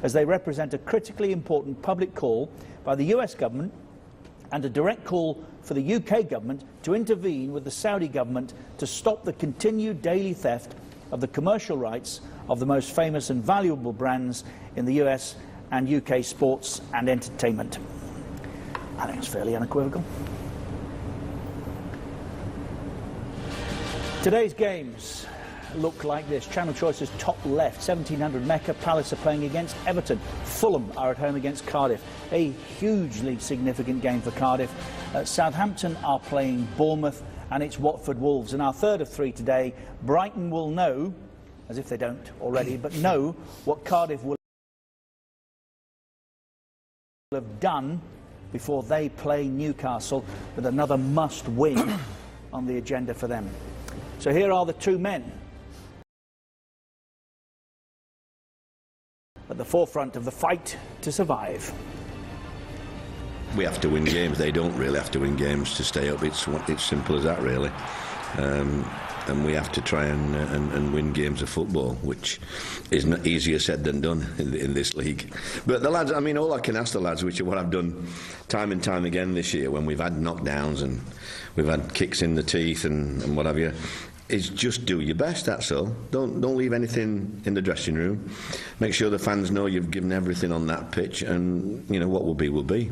as they represent a critically important public call by the US government and a direct call for the UK government to intervene with the Saudi government to stop the continued daily theft of the commercial rights of the most famous and valuable brands in the US and UK sports and entertainment. I think it's fairly unequivocal. Today's games look like this. Channel Choice's top left, 1700 Mecca. Palace are playing against Everton. Fulham are at home against Cardiff. A hugely significant game for Cardiff. Southampton are playing Bournemouth, and it's Watford Wolves. And our third of three today, Brighton will know, as if they don't already, but know what Cardiff will have done before they play Newcastle, with another must-win on the agenda for them. So here are the two men at the forefront of the fight to survive. We have to win games. They don't really have to win games to stay up. It's simple as that, really. And we have to try and win games of football, which is not easier said than done in this league. But the lads, I mean, all I can ask the lads, which is what I've done time and time again this year, when we've had knockdowns and we've had kicks in the teeth and what have you, is just do your best, that's all. Don't leave anything in the dressing room. Make sure the fans know you've given everything on that pitch, and, you know, what will be will be.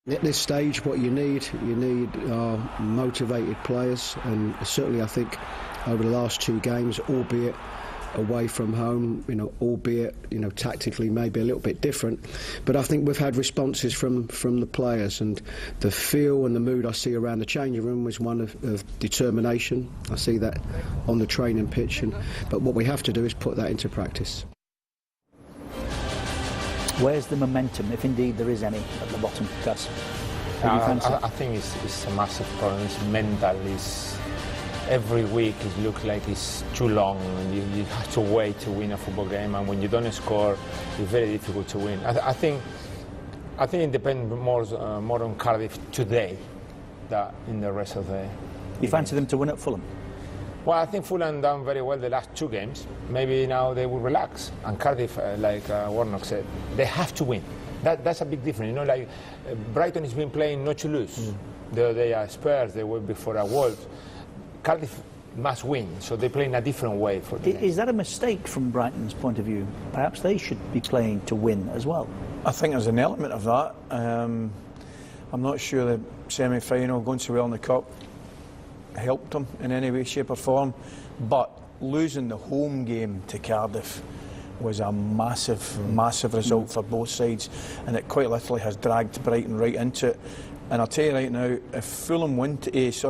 At this stage, what you need are motivated players, and certainly I think over the last two games, albeit away from home, albeit tactically maybe a little bit different, but I think we've had responses from the players, and the feel and the mood I see around the changing room was one of determination. I see that on the training pitch, but what we have to do is put that into practice. Where's the momentum, if indeed there is any, at the bottom, Gus? I think it's a massive problem. It's mental. Every week it looks like it's too long, and you have to wait to win a football game, and when you don't score, it's very difficult to win. I think it depends more on Cardiff today than in the rest of the... You fancy them to win at Fulham? Well, I think Fulham done very well the last two games. Maybe now they will relax. And Cardiff, like Warnock said, they have to win. That's a big difference. Like Brighton has been playing not to lose. The other day at Spurs, they were before at Wolves. Cardiff must win, so they play in a different way. Is that a mistake from Brighton's point of view? Perhaps they should be playing to win as well. I think there's an element of that. I'm not sure the semi-final going so well in the Cup helped them in any way, shape or form, but losing the home game to Cardiff was a massive result for both sides, and it quite literally has dragged Brighton right into it. And I'll tell you right now, if Fulham win today, if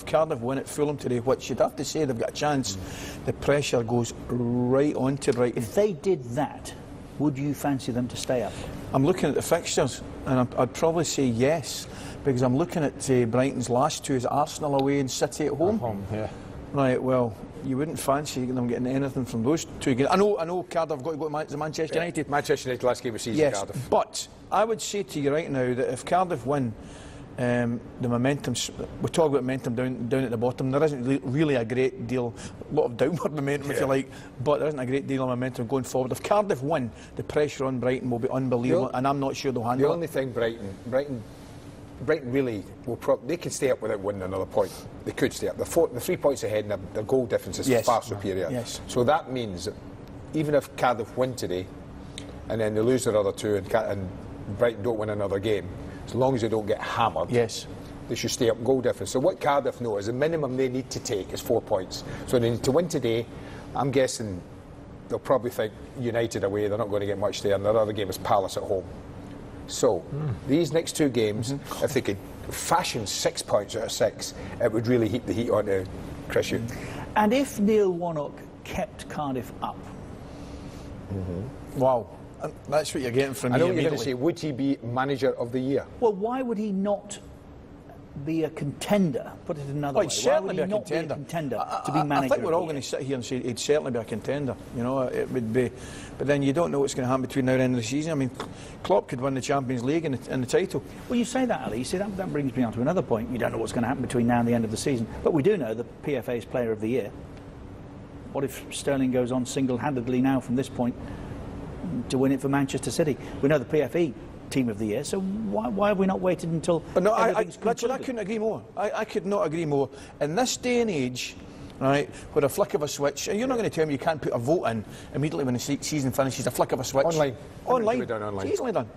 Cardiff win at Fulham today, which you'd have to say they've got a chance, the pressure goes right on to Brighton. If they did that, would you fancy them to stay up? I'm looking at the fixtures, and I'd probably say yes, because I'm looking at Brighton's last two is Arsenal away and City at home. Yeah. Right, well, you wouldn't fancy them getting anything from those two games. I know Cardiff have got to go to Manchester United. Manchester United last game of season, yes, Cardiff. But I would say to you right now that if Cardiff win, the momentum, we talk about momentum down at the bottom, there isn't really a great deal, a lot of downward momentum if you like, but there isn't a great deal of momentum going forward. If Cardiff win, the pressure on Brighton will be unbelievable, and I'm not sure they'll handle it. The only thing Brighton really will they can stay up without winning another point. They could stay up. They're 3 points ahead, and their goal difference is far superior. Yes. So that means that even if Cardiff win today, and then they lose their other two, and Brighton don't win another game, as long as they don't get hammered, yes, they should stay up goal difference. So what Cardiff know is the minimum they need to take is 4 points. So they need to win today. I'm guessing they'll probably think United away, they're not going to get much there, and their other game is Palace at home. So these next two games, if they could fashion 6 points out of 6, it would really heat the heat onto Chris Hughton. And if Neil Warnock kept Cardiff up? Wow, that's what you're getting from me. I know what you're going to immediately. say, would he be manager of the year? Well, why would he not be a contender? Put it another way. He'd certainly Why would he be a not contender. be a contender to be manager? I think we're all of the going year? to sit here and say he'd certainly be a contender. It would be, but then you don't know what's going to happen between now and the end of the season. I mean, Klopp could win the Champions League and the title. Well, you say that, Ali. You see, that brings me on to another point. You don't know what's going to happen between now and the end of the season, but we do know the PFA's Player of the Year. What if Sterling goes on single-handedly now from this point? to win it for Manchester City. We know the PFE Team of the Year, so why have we not waited until But no, everything's Richard, I concluded? couldn't agree more. I could not agree more. In this day and age, right, with a flick of a switch, you're not going to tell me you can't put a vote in immediately when the season finishes, a flick of a switch. Online. Online. It can be done online. It's easily done.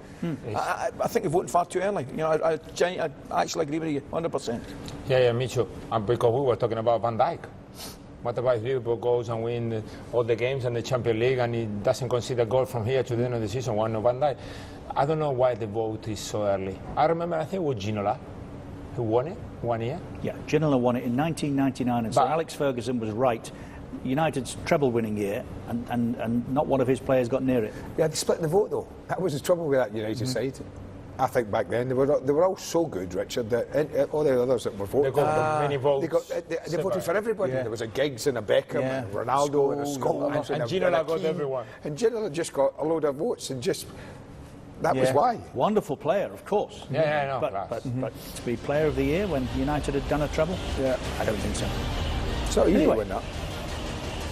I think you're voting far too early. You know, I actually agree with you, 100%. Yeah, me too. And because we were talking about Van Dijk. What about if Liverpool goes and win all the games and the Champions League and he doesn't concede a goal from here to the end of the season? Why no Van Dijk? I don't know why the vote is so early. I remember, I think it was Ginola who won it 1 year. Yeah, Ginola won it in 1999, and so But- Alex Ferguson was right. United's treble-winning year, and not one of his players got near it. Yeah, they split the vote though. That was the trouble with that United side. I think back then they were all so good, Richard, that all the others that were They voting, got many votes. they voted for everybody. Yeah. There was a Giggs and a Beckham, Yeah. and Ronaldo and a Scholes, And a Ginola got Keane. everyone. And Ginola just got a load of votes, and just that was Yeah. why. Wonderful player, of course. Yeah, I know. But to be player of the year when United had done a treble, Yeah. I don't think so. So easy Anyway. to win that.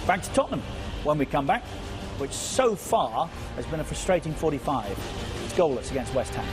Back to Tottenham when we come back, which so far has been a frustrating 45. It's goalless against West Ham.